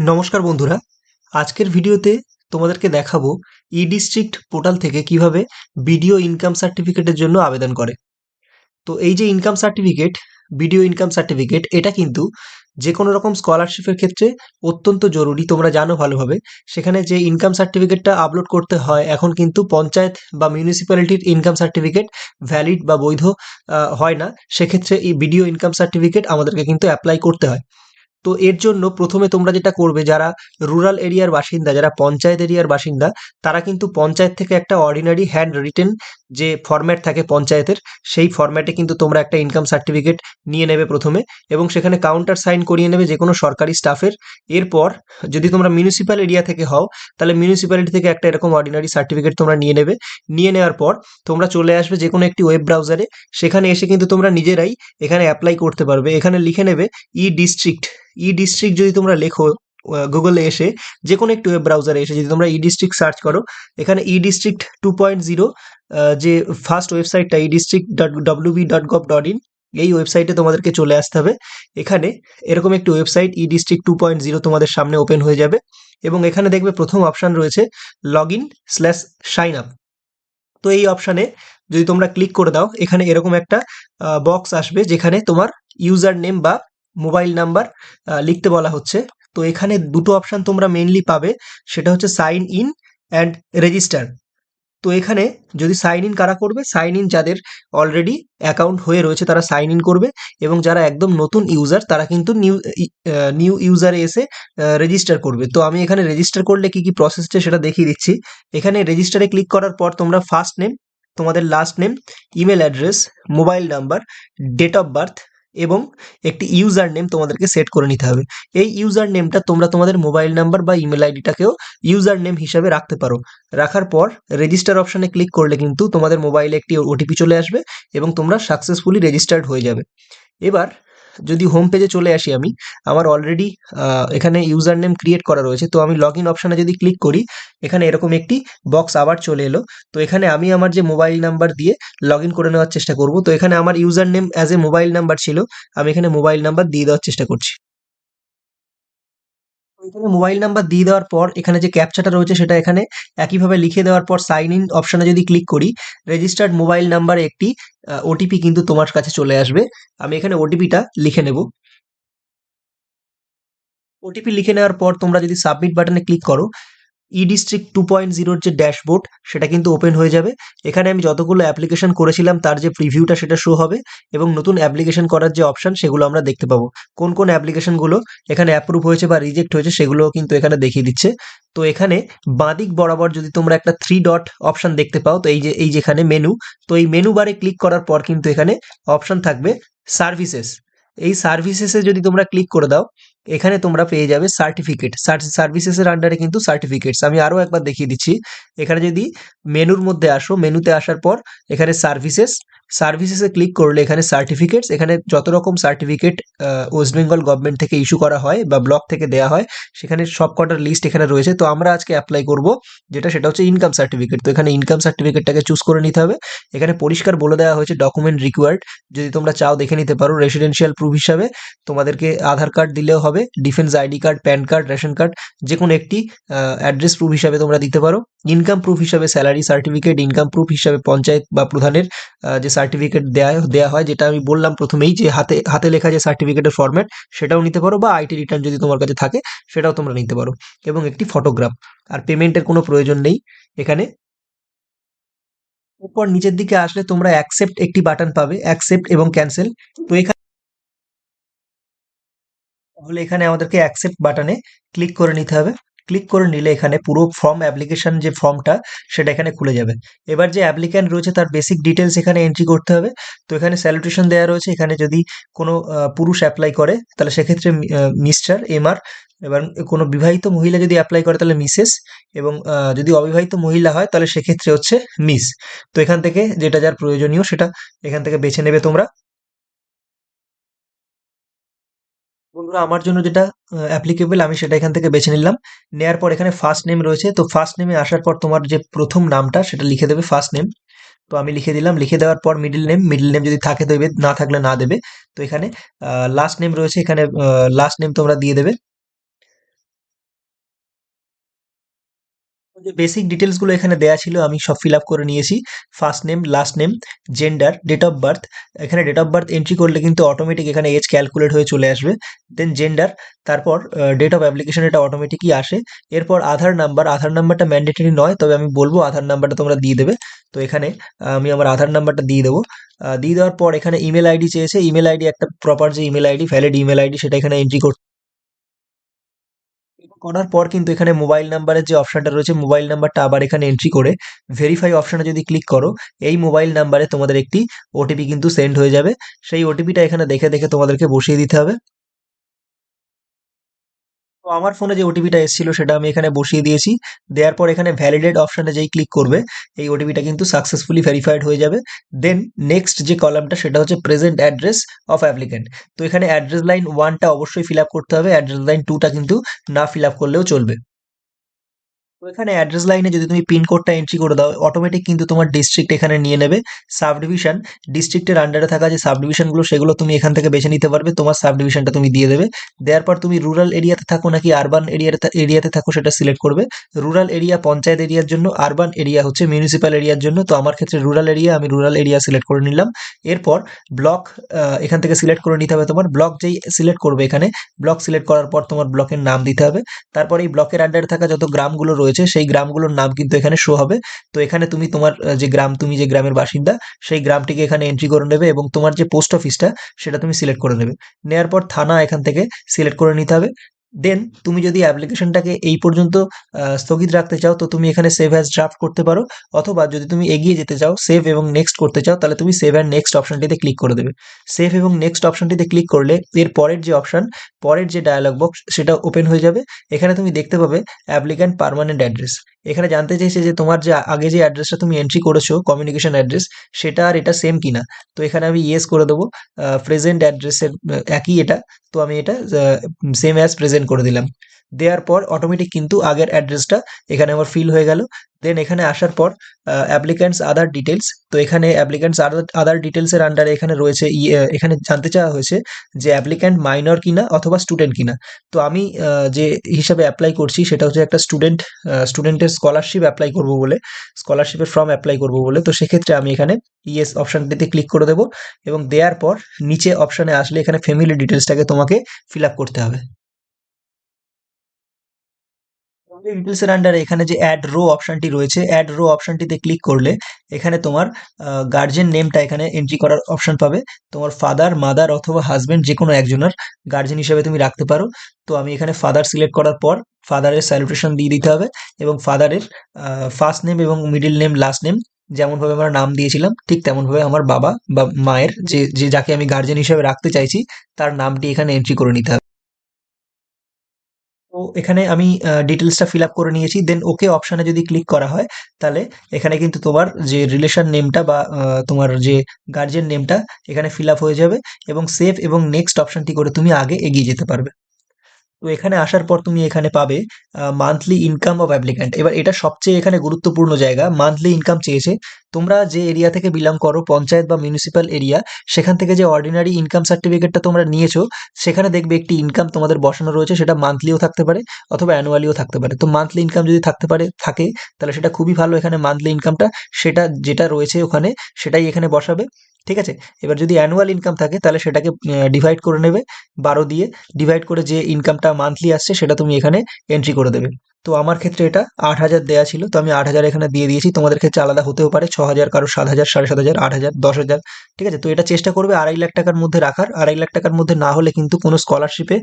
নমস্কার বন্ধুরা, আজকের ভিডিওতে তোমাদেরকে দেখাবো ই ডিস্ট্রিক্ট পোর্টাল থেকে কিভাবে বিডিও ইনকাম সার্টিফিকেটের জন্য আবেদন করে। তো এই যে income certificate, BDO income certificate, এটা কিন্তু যে কোনো রকম স্কলারশিপের ক্ষেত্রে অত্যন্ত জরুরি। তোমরা জানো ভালোভাবে, সেখানে যে ইনকাম সার্টিফিকেটটা আপলোড করতে হয়, এখন কিন্তু পঞ্চায়েত বা মিউনিসিপ্যালিটির ইনকাম সার্টিফিকেট ভ্যালিড বা বৈধ হয় না। সেক্ষেত্রে এই বিডিও ইনকাম সার্টিফিকেট আমাদেরকে কিন্তু অ্যাপ্লাই করতে হয়। তো এর জন্য প্রথমে তোমরা যেটা করবে, যারা রুরাল এরিয়ার বাসিন্দা, যারা পঞ্চায়েত এরিয়ার বাসিন্দা, তারা কিন্তু পঞ্চায়েত থেকে একটা অর্ডিনারি হ্যান্ড রিটেন যে ফরম্যাট থাকে পঞ্চায়েতের, সেই ফরম্যাটে কিন্তু তোমরা একটা ইনকাম সার্টিফিকেট নিয়ে নেবে প্রথমে, এবং সেখানে কাউন্টার সাইন করিয়ে নেবে যে কোনো সরকারি স্টাফের। এরপর যদি তোমরা মিউনিসিপ্যাল এরিয়া থেকে হও, তাহলে মিউনিসিপ্যালিটি থেকে একটা এরকম অর্ডিনারি সার্টিফিকেট তোমরা নিয়ে নেবে। নিয়ে নেওয়ার পর তোমরা চলে আসবে যে কোনো একটি ওয়েব ব্রাউজারে। সেখানে এসে কিন্তু তোমরা নিজেরাই এখানে অ্যাপ্লাই করতে পারবে। এখানে লিখে নেবে ই ডিস্ট্রিক্ট। ই ডিস্ট্রিক্ট যদি তোমরা লেখো গুগলে এসে, যে কোনো একটি ওয়েব ব্রাউজারে এসে যদি তোমরা ই ডিস্ট্রিক্ট সার্চ করো, এখানে ই ডিস্ট্রিক্ট 2.0 যে ফার্স্ট ওয়েবসাইটটা ই ডিস্ট্রিক্ট wb.gov.in, এই ওয়েবসাইটে তোমাদেরকে চলে আসতে হবে। এখানে এরকম একটি ওয়েবসাইট ই ডিস্ট্রিক্ট 2.0 তোমাদের সামনে ওপেন হয়ে যাবে, এবং এখানে দেখবে প্রথম অপশন রয়েছে log in slash sign up. তো এই অপশানে যদি তোমরা ক্লিক করে দাও, এখানে এরকম একটা বক্স আসবে যেখানে তোমার ইউজার নেম বা মোবাইল নাম্বার লিখতে বলা হচ্ছে। তো এখানে দুটো অপশান তোমরা মেইনলি পাবে, সেটা হচ্ছে সাইন ইন অ্যান্ড রেজিস্টার। তো এখানে যদি সাইন ইন কারা করবে, সাইন ইন যাদের অলরেডি অ্যাকাউন্ট হয়ে রয়েছে তারা সাইন ইন করবে, এবং যারা একদম নতুন ইউজার তারা কিন্তু নিউ ইউজারে এসে রেজিস্টার করবে। তো আমি এখানে রেজিস্টার করলে কি কি প্রসেসটা সেটা দেখিয়ে দিচ্ছি। এখানে রেজিস্টারে ক্লিক করার পর তোমরা ফার্স্ট নেম, তোমাদের last name, email address, mobile number, date of birth এবং একটি ইউজার নেম তোমাদেরকে সেট করে নিতে হবে। এই ইউজার নেমটা তোমরা তোমাদের মোবাইল নাম্বার বা ইমেল আইডিটাকেও ইউজার নেম হিসাবে রাখতে পারো। রাখার পর রেজিস্টার অপশনে ক্লিক করলে কিন্তু তোমাদের মোবাইলে একটি ওটিপি চলে আসবে, এবং তোমরা সাকসেসফুলি রেজিস্টার্ড হয়ে যাবে। এবার যদি হোম পেজে চলে আসি আমি, আমার অলরেডি এখানে ইউজার নেম ক্রিয়েট করা রয়েছে। তো আমি লগ ইন অপশানে যদি ক্লিক করি, এখানে এরকম একটি বক্স আবার চলে এলো। তো এখানে আমি আমার যে মোবাইল নাম্বার দিয়ে লগ ইন করে নেওয়ার চেষ্টা করব। তো এখানে আমার user name as a mobile number ছিল, আমি এখানে মোবাইল নাম্বার দিয়ে দেওয়ার চেষ্টা করছি। এখানে মোবাইল নাম্বার দিয়ে দেওয়ার পর এখানে যে ক্যাপচাটা রয়েছে সেটা এখানে একইভাবে লিখে দেওয়ার পর সাইন ইন অপশনে যদি ক্লিক করি, রেজিস্টার্ড মোবাইল নাম্বারে একটি ওটিপি কিন্তু তোমার কাছে চলে আসবে। আমি এখানে ওটিপিটা লিখে নেব। ওটিপি লিখে নেওয়ার পর তোমরা যদি সাবমিট বাটনে ক্লিক করো, ই ডিস্ট্রিক্ট 2.0 যে ড্যাশবোর্ড সেটা কিন্তু ওপেন হয়ে যাবে। এখানে আমি যতগুলো অ্যাপ্লিকেশন করেছিলাম তার যে প্রিভিউটা সেটা শো হবে, এবং নতুন অ্যাপ্লিকেশন করার যে অপশন সেগুলো আমরা দেখতে পাবো। কোন কোন অ্যাপ্লিকেশনগুলো এখানে অ্যাপ্রুভ হয়েছে বা রিজেক্ট হয়েছে সেগুলোও কিন্তু এখানে দেখিয়ে দিচ্ছে। তো এখানে বাঁদিক বরাবর যদি তোমরা একটা 3 ডট অপশন দেখতে পাও, তো এই যেখানে মেনু, তো এই মেনু বারে ক্লিক করার পর কিন্তু এখানে অপশন থাকবে সার্ভিসেস। এই সার্ভিসেসে যদি তোমরা ক্লিক করে দাও, এখানে তোমরা পেয়ে যাবে সার্টিফিকেট। সার্ভিসেসের আন্ডারে কিন্তু সার্টিফিকেটস, আমি আরো একবার দেখিয়ে দিচ্ছি। এখানে যদি মেনুর মধ্যে আসো, মেনুতে আসার পর এখানে সার্ভিসেসে ক্লিক করলে এখানে সার্টিফিকেটস, এখানে যত রকম সার্টিফিকেট ওয়েস্ট বেঙ্গল গভর্নমেন্ট থেকে ইস্যু করা হয় বা ব্লক থেকে দেওয়া হয়, সেখানে সব কটার লিস্ট এখানে রয়েছে। তো আমরা আজকে অ্যাপ্লাই করব সেটা হচ্ছে ইনকাম সার্টিফিকেট। তো এখানে ইনকাম সার্টিফিকেটটাকে চুজ করে নিতে হবে। এখানে পরিষ্কার বলে দেওয়া হয়েছে ডকুমেন্ট রিকোয়ার্ড, যদি তোমরা চাও দেখে নিতে পারো। রেসিডেন্সিয়াল প্রুফ হিসাবে তোমাদেরকে আধার কার্ড দিলেও হবে, defence ID card, pan card, ration card, যে কোনো একটি অ্যাড্রেস প্রুফ হিসাবে তোমরা দিতে পারো। ইনকাম প্রুফ হিসাবে স্যালারি সার্টিফিকেট, ইনকাম প্রুফ হিসাবে পঞ্চায়েত বা প্রধানের যে সার্টিফিকেট দেওয়া হয়, যেটা আমি বললাম প্রথমেই, যে হাতে হাতে লেখা যে সার্টিফিকেটের ফরম্যাট, সেটাও নিতে পারো, বা আইটি রিটার্ন যদি তোমার কাছে থাকে সেটাও তোমরা নিতে পারো, এবং একটি ফটোগ্রাফ। আর পেমেন্টের কোনো প্রয়োজন নেই এখানে। এরপর নিচের দিকে আসলে তোমরা অ্যাকসেপ্ট একটি বাটন পাবে, অ্যাকসেপ্ট এবং ক্যান্সেল। তো এখানে তাহলে এখানে আমাদেরকে অ্যাকসেপ্ট বাটনে ক্লিক করে নিতে হবে। ক্লিক করে নিলে এখানে পুরো ফর্ম অ্যাপ্লিকেশন যে ফর্মটা সেটা এখানে খুলে যাবে। এবার যে অ্যাপ্লিক্যান্ট রয়েছে তার বেসিক ডিটেলস এখানে এন্ট্রি করতে হবে। তো এখানে স্যালুটেশন দেওয়া রয়েছে। এখানে যদি কোনো পুরুষ অ্যাপ্লাই করে তাহলে সেক্ষেত্রে মিস্টার এমআর। এবার কোনো বিবাহিত মহিলা যদি অ্যাপ্লাই করে তাহলে মিসেস, এবং যদি অবিবাহিত মহিলা হয় তাহলে সেক্ষেত্রে হচ্ছে মিস। তো এখান থেকে যেটা যার প্রয়োজনীয় সেটা এখান থেকে বেছে নেবে তোমরা। বন্ধুরা, আমার জন্য যেটা অ্যাপ্লিকেবল আমি সেটা এখান থেকে বেছে নিলাম। নেয়ার পর এখানে ফার্স্ট নেম রয়েছে, তো ফার্স্ট নেমে আসার পর তোমার যে প্রথম নামটা সেটা লিখে দেবে, ফার্স্ট নেম। তো আমি লিখে দিলাম। লিখে দেওয়ার পর মিডল নেম যদি থাকে দেবে, না থাকলে না দেবে। তো এখানে লাস্ট নেম রয়েছে, এখানে লাস্ট নেম তোমরা দিয়ে দেবে। যে বেসিক ডিটেলস গুলো এখানে দেয়া ছিল আমি সব ফিল আপ করে নিয়েছি। First name, last name, gender, date of birth. এখানে ডেট অফ বার্থ এন্ট্রি করলে কিন্তু অটোমেটিক এখানে এজ ক্যালকুলেট হয়ে চলে আসবে। দেন জেন্ডার, তারপর ডেট অফ অ্যাপ্লিকেশন, এটা অটোমেটিকই আসে। এরপর আধার নাম্বার, আধার নাম্বারটা ম্যান্ডেটরি নয়, তবে আমি বলবো আধার নাম্বারটা তোমরা দিয়ে দেবে। তো এখানে আমি আমার আধার নাম্বারটা দিয়ে দেবো। দিয়ে দেওয়ার পর এখানে ইমেল আইডি চেয়েছে, ইমেল আইডি একটা প্রপার যে email ID, valid email ID, সেটা এখানে এন্ট্রি করার পর কিন্তু এখানে মোবাইল নাম্বারের যে অপশনটা রয়েছে, মোবাইল নাম্বারটা আবার এখানে এন্ট্রি করে ভেরিফাই অপশনে যদি ক্লিক করো, এই মোবাইল নাম্বারে তোমাদের একটি ওটিপি কিন্তু সেন্ড হয়ে যাবে। সেই ওটিপিটা এখানে দেখে দেখে তোমাদেরকে বসিয়ে দিতে হবে। তো আমার ফোনে যে ওটিপিটা এসেছিল সেটা আমি এখানে বসিয়ে দিয়েছি। দেওয়ার পর এখানে ভ্যালিডেট অপশনে যেই ক্লিক করবে, এই ওটিপিটা কিন্তু সাকসেসফুলি ভেরিফাইড হয়ে যাবে। দেন নেক্সট যে কলামটা সেটা হচ্ছে প্রেজেন্ট অ্যাড্রেস অফ অ্যাপ্লিক্যান্ট। তো এখানে অ্যাড্রেস লাইন ওয়ানটা অবশ্যই ফিল আপ করতে হবে, অ্যাড্রেস লাইন টুটা কিন্তু না ফিল আপ করলেও চলবে। তো এখানে অ্যাড্রেস লাইনে যদি তুমি পিন কোডটা এন্ট্রি করে দাও, অটোমেটিক কিন্তু তোমার ডিস্ট্রিক্ট এখানে নিয়ে নেবে। সাব ডিভিশন, ডিস্ট্রিক্টের আন্ডারে থাকা যে সাব ডিভিশনগুলো সেগুলো তুমি এখান থেকে বেছে নিতে পারবে, তোমার সাব ডিভিশনটা তুমি দিয়ে দেবে। দেওয়ার পর তুমি রুরাল এরিয়াতে থাকো নাকি আরবান এরিয়াতে থাকো সেটা সিলেক্ট করবে। রুরাল এরিয়া পঞ্চায়েত এরিয়ার জন্য, আরবান এরিয়া হচ্ছে মিউনিসিপ্যাল এরিয়ার জন্য। তো আমার ক্ষেত্রে রুরাল এরিয়া, আমি রুরাল এরিয়া সিলেক্ট করে নিলাম। এরপর ব্লক এখান থেকে সিলেক্ট করে নিতে হবে। তোমার ব্লক যেই সিলেক্ট করবে, এখানে ব্লক সিলেক্ট করার পর তোমার ব্লকের নাম দিতে হবে। তারপর এই ব্লকের আন্ডারে থাকা যত গ্রামগুলো রয়েছে সেই গ্রামগুলোর নাম কিন্তু এখানে শো হবে। তো এখানে তুমি তোমার যে গ্রাম, তুমি যে গ্রামের বাসিন্দা সেই গ্রামটিকে এখানে এন্ট্রি করে নেবে এবং তোমার যে পোস্ট অফিসটা সেটা তুমি সিলেক্ট করে নেবে। নেয়ার পর থানা এখান থেকে সিলেক্ট করে নিতে হবে। দেন তুমি যদি অ্যাপ্লিকেশনটাকে এই পর্যন্ত স্থগিত রাখতে চাও, তো তুমি এখানে সেভ অ্যাজ ড্রাফট করতে পারো। অথবা যদি তুমি এগিয়ে যেতে চাও, সেভ এবং নেক্সট করতে চাও, তাহলে তুমি সেভ অ্যান্ড নেক্সট অপশনটিতে ক্লিক করে দেবে। সেভ এবং নেক্সট অপশনটিতে ক্লিক করলে এর পরের যে অপশন, পরের যে ডায়ালগ বক্স সেটা ওপেন হয়ে যাবে। এখানে তুমি দেখতে পাবে অ্যাপ্লিক্যান্ট পার্মানেন্ট অ্যাড্রেস। এখানে জানতে চাইছে যে তোমার যে আগে যে অ্যাড্রেসটা তুমি এন্ট্রি করেছো কমিউনিকেশন অ্যাড্রেস, সেটা আর এটা সেম কিনা। তো এখানে আমি ইয়েস করে দেবো। প্রেজেন্ট অ্যাড্রেসের একই এটা। তো আমি এটা সেম অ্যাজ প্রেজেন্ট করে দিলাম। দেওয়ার পর অটোমেটিক কিন্তু আগের অ্যাড্রেসটা এখানে আমার ফিল হয়ে গেল। দেন এখানে আসার পর অ্যাপ্লিক্যান্টস আদার ডিটেলস, তো এখানে অ্যাপ্লিক্যান্টস আদার ডিটেলসের আন্ডারে এখানে রয়েছে এখানে জানতে চাওয়া হয়েছে যে অ্যাপ্লিক্যান্ট মাইনর কিনা অথবা স্টুডেন্ট কিনা। তো আমি যে হিসাবে অ্যাপ্লাই করছি সেটা হচ্ছে একটা স্টুডেন্টের স্কলারশিপ অ্যাপ্লাই করব বলে, স্কলারশিপের ফর্ম অ্যাপ্লাই করব বলে। তো সেক্ষেত্রে আমি এখানে ইয়েস অপশনটিতে ক্লিক করে দেবো এবং দেওয়ার পর নিচে অপশনে আসলে এখানে ফ্যামিলি ডিটেলসটাকে তোমাকে ফিল আপ করতে হবে। ডিটেলস এর আন্ডারে এখানে যে অ্যাড রো অপশনটি রয়েছে, অ্যাড রো অপশনটিতে ক্লিক করলে এখানে তোমার গার্জেন নেমটা এখানে এন্ট্রি করার অপশন পাবে। তোমার ফাদার, মাদার অথবা হাজবেন্ড যে কোনো একজনের গার্জেন হিসেবে তুমি রাখতে পারো। তো আমি এখানে ফাদার সিলেক্ট করার পর ফাদারের স্যালুটেশন দিয়ে দিতে হবে এবং ফাদারের ফার্স্ট নেম এবং মিডল নেম, লাস্ট নেম যেমনভাবে আমরা নাম দিয়েছিলাম ঠিক তেমনভাবে আমার বাবা বা মায়ের যে যে যাকে আমি গার্জেন হিসেবে রাখতে চাইছি তার নামটি এখানে এন্ট্রি করে নিতে হবে। তো এখানে আমি ডিটেলসটা ফিল আপ করে নিয়েছি। দেন ওকে অপশনে যদি ক্লিক করা হয়, তাহলে এখানে কিন্তু তোমার যে রিলেশন নেমটা বা তোমার যে গার্জিয়ান নেমটা এখানে ফিল আপ হয়ে যাবে এবং সেভ এবং নেক্সট অপশনটি করে তুমি আগে এগিয়ে যেতে পারবে। তো এখানে আসার পর তুমি এখানে পাবে মান্থলি ইনকাম অফ অ্যাপ্লিক্যান্ট। এবার এটা সবচেয়ে এখানে গুরুত্বপূর্ণ জায়গা, মান্থলি ইনকাম চেয়েছে। তোমরা যে এরিয়া থেকে বিলং করো, পঞ্চায়েত বা মিউনিসিপ্যাল এরিয়া, সেখান থেকে যে অর্ডিনারি ইনকাম সার্টিফিকেটটা তোমরা নিয়েছো, সেখানে দেখবে একটি ইনকাম তোমাদের বসানো রয়েছে, সেটা মান্থলিও থাকতে পারে অথবা অ্যানুয়ালিও থাকতে পারে। তো মান্থলি ইনকাম যদি থাকে তাহলে সেটা খুবই ভালো। এখানে মান্থলি ইনকামটা সেটা যেটা রয়েছে ওখানে সেটাই এখানে বসাবে। ঠিক আছে। এবার যদি অ্যানুয়াল ইনকাম থাকে তাহলে সেটাকে ডিভাইড করে নেবে 12 দিয়ে। ডিভাইড করে যে ইনকামটা মান্থলি আসছে সেটা তুমি এখানে এন্ট্রি করে দেবে। তো আমার ক্ষেত্রে এটা 8,000 দেয়া ছিল, তো আমি 8,000 এখানে দিয়ে দিয়েছি। তোমাদের ক্ষেত্রে আলাদা হতেও পারে, 6,000, কারো 7,000, 7,500, 8,000, 10,000। ঠিক আছে। তো এটা চেষ্টা করবে 2.5 লাখ টাকার মধ্যে রাখার। 2.5 লাখ টাকার মধ্যে না হলে কিন্তু কোনো স্কলারশিপে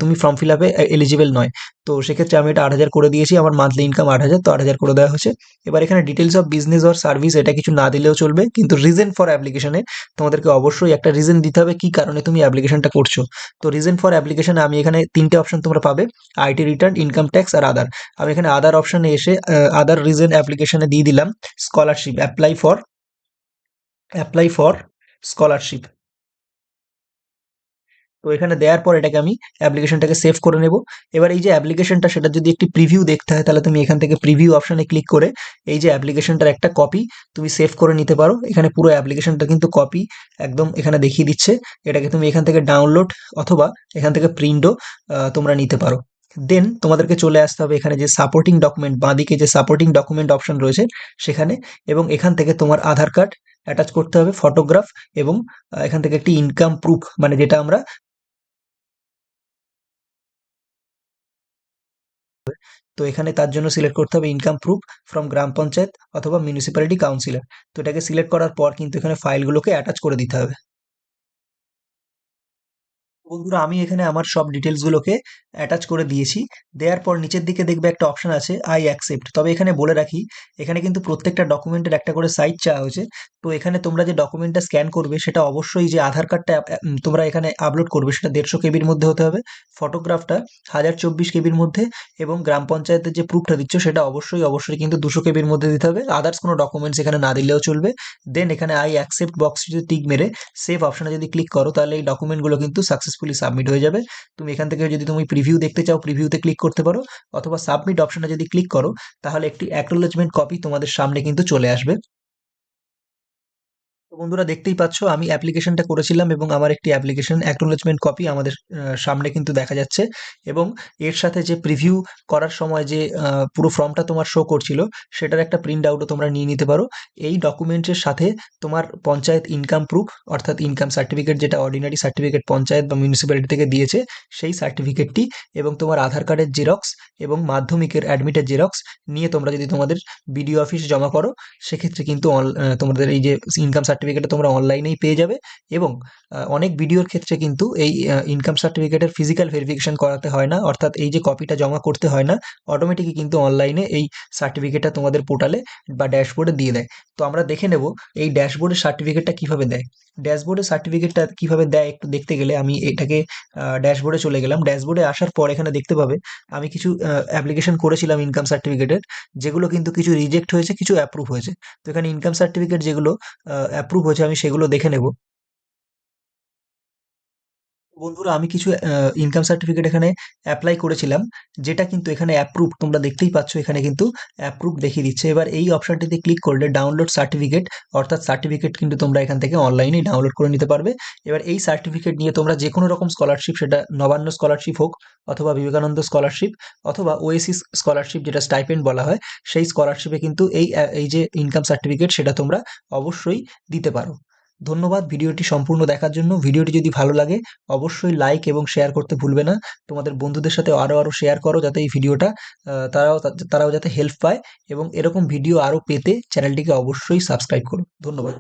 তুমি ফর্ম ফিল আপে এলিজিবল নয়। তো সেক্ষেত্রে আমি এটা 8,000 করে দিয়েছি। আমার মান্থলি ইনকাম 8,000, তো 8,000 করে দেওয়া হয়েছে। এবার এখানে details of business or service এটা কিছু না দিলেও চলবে, কিন্তু রিজন ফর অ্যাপ্লিকেশনে তোমাদেরকে অবশ্যই একটা রিজন দিতে হবে কি কারণে তুমি অ্যাপ্লিকেশনটা করছো। তো রিজন ফর অ্যাপ্লিকেশন আমি এখানে 3টে অপশন তোমরা পাবে, আইটি রিটার্ন, ইনকাম ট্যাক্স আর আদার। আমি এখানে আদার অপশনে এসে আদার রিজন অ্যাপ্লিকেশনে দিয়ে দিলাম স্কলারশিপ, অ্যাপ্লাই ফর স্কলারশিপ। তো এখানে দেওয়ার পর এটাকে আমি অ্যাপ্লিকেশনটাকে সেভ করে নেব। এবার এই যে অ্যাপ্লিকেশনটা সেটা যদি একটি প্রিভিউ দেখতে হয় তাহলে তুমি এখান থেকে প্রিভিউ অপশনে ক্লিক করে এই যে অ্যাপ্লিকেশনটার একটা কপি তুমি সেভ করে নিতে পারো। এখানে পুরো অ্যাপ্লিকেশনটা কিন্তু কপি একদম এখানে দেখিয়ে দিচ্ছে। এটাকে তুমি এখান থেকে ডাউনলোড অথবা এখান থেকে প্রিন্টও তোমরা নিতে পারো। দেন তোমাদেরকে চলে আসতে হবে এখানে যে সাপোর্টিং ডকুমেন্ট, বাঁদিকে যে সাপোর্টিং ডকুমেন্ট অপশন রয়েছে সেখানে, এবং এখান থেকে তোমার আধার কার্ড অ্যাটাচ করতে হবে, ফটোগ্রাফ, এবং এখান থেকে একটি ইনকাম প্রুফ, মানে যেটা আমরা, তো এখানে তার জন্য সিলেক্ট করতে হবে ইনকাম প্রুফ ফ্রম গ্রাম পঞ্চায়েত অথবা মিউনিসিপ্যালিটি কাউন্সিলর। তো এটাকে সিলেক্ট করার পর কিন্তু এখানে ফাইলগুলোকে অ্যাটাচ করে দিতে হবে। বন্ধুরা আমি এখানে আমার সব ডিটেলস গুলোকে অ্যাটাচ করে দিয়েছি। দেওয়ার পর নিচের দিকে দেখবে একটা অপশন আছে আই অ্যাকসেপ্ট। তবে এখানে বলে রাখি, এখানে কিন্তু প্রত্যেকটা ডকুমেন্টের একটা করে সাইজ চাওয়া হয়েছে। তো এখানে তোমরা যে ডকুমেন্টটা স্ক্যান করবে সেটা অবশ্যই, যে আধার কার্ডটা তোমরা এখানে আপলোড করবে সেটা 150 কেবির মধ্যে হতে হবে, ফটোগ্রাফটা 1024 কেবির মধ্যে, এবং গ্রাম পঞ্চায়েতের যে প্রুফটা দিচ্ছ সেটা অবশ্যই অবশ্যই কিন্তু 200 কেবির মধ্যে দিতে হবে। আদার্স কোনো ডকুমেন্টস এখানে না দিলেও চলবে। দেন এখানে আই অ্যাকসেপ্ট বক্স যদি টিক মেরে সেভ অপশনে যদি ক্লিক করো তাহলে এই ডকুমেন্টগুলো কিন্তু সাকসেসফুলি সাবমিট হয়ে যাবে। তুমি এখান থেকে যদি তুমি প্রিভিউ দেখতে চাও প্রিভিউতে ক্লিক করতে পারো, অথবা সাবমিট অপশনে যদি ক্লিক করো তাহলে একটি অ্যাকনোলেজমেন্ট কপি তোমাদের সামনে কিন্তু চলে আসবে। তো বন্ধুরা দেখতেই পাচ্ছ আমি অ্যাপ্লিকেশনটা করেছিলাম এবং আমার একটি অ্যাপ্লিকেশন অ্যাকনোলেজমেন্ট কপি আমাদের সামনে কিন্তু দেখা যাচ্ছে। এবং এর সাথে যে প্রিভিউ করার সময় যে পুরো ফর্মটা তোমার শো করছিল সেটার একটা প্রিন্ট আউটও তোমরা নিয়ে নিতে পারো। এই ডকুমেন্টের সাথে তোমার পঞ্চায়েত ইনকাম প্রুফ, অর্থাৎ ইনকাম সার্টিফিকেট, যেটা অর্ডিনারি সার্টিফিকেট পঞ্চায়েত বা মিউনিসিপ্যালিটি থেকে দিয়েছে সেই সার্টিফিকেটটি, এবং তোমার আধার কার্ডের জেরক্স এবং মাধ্যমিকের অ্যাডমিটের জেরক্স নিয়ে তোমরা যদি তোমাদের বিডিও অফিসে জমা করো, সেক্ষেত্রে কিন্তু তোমাদের এই যে ইনকাম সার্টিফিকেটটা তোমরা অনলাইনেই পেয়ে যাবে। এবং অনেক বিডিওর ক্ষেত্রে কিন্তু এই ইনকাম সার্টিফিকেটের ফিজিক্যাল ভেরিফিকেশন করাতে হয় না, অর্থাৎ এই যে কপিটা জমা করতে হয় না, অটোমেটিকই কিন্তু অনলাইনে এই সার্টিফিকেটটা তোমাদের পোর্টালে বা ড্যাশবোর্ডে দিয়ে দেয়। তো আমরা দেখে নেব এই ড্যাশবোর্ডের সার্টিফিকেটটা কিভাবে দেয়। ড্যাশবোর্ডের সার্টিফিকেটটা কিভাবে দেয় একটু দেখতে গেলে আমি এটাকে ড্যাশবোর্ডে চলে গেলাম। ড্যাশবোর্ডে আসার পর এখানে দেখতে পাবে আমি কিছু অ্যাপ্লিকেশন করেছিলাম ইনকাম সার্টিফিকেটের, যেগুলো কিন্তু কিছু রিজেক্ট হয়েছে, কিছু অ্যাপ্রুভ হয়েছে। তো এখানে ইনকাম সার্টিফিকেট যেগুলো অ্যাপ্রুভ হয়েছে আমি সেগুলো দেখে নেব। বন্ধুরা আমি কিছু ইনকাম সার্টিফিকেট এখানে অ্যাপ্লাই করেছিলাম, যেটা কিন্তু এখানে অ্যাপ্রুভ, তোমরা দেখতেই পাচ্ছ এখানে কিন্তু অ্যাপ্রুভ দেখিয়ে দিচ্ছে। এবার এই অপশনটিতে ক্লিক করলে ডাউনলোড সার্টিফিকেট, অর্থাৎ সার্টিফিকেট কিন্তু তোমরা এখান থেকে অনলাইনে ডাউনলোড করে নিতে পারবে। এবার এই সার্টিফিকেট নিয়ে তোমরা যে কোনো রকম স্কলারশিপ, সেটা নবান্ন স্কলারশিপ হোক, অথবা বিবেকানন্দ স্কলারশিপ, অথবা ওএসিস স্কলারশিপ যেটা স্টাইপেন্ড বলা হয়, সেই স্কলারশিপে কিন্তু এই যে ইনকাম সার্টিফিকেট সেটা তোমরা অবশ্যই দিতে পারো। ধন্যবাদ ভিডিওটি সম্পূর্ণ দেখার জন্য। ভিডিওটি যদি ভালো লাগে অবশ্যই লাইক এবং শেয়ার করতে ভুলবে না। তোমাদের বন্ধুদের সাথে আরো শেয়ার করো, যাতে এই ভিডিওটা তারাও যাতে হেল্প পায়, এবং এরকম ভিডিও আরো পেতে চ্যানেলটিকে অবশ্যই সাবস্ক্রাইব করো। ধন্যবাদ।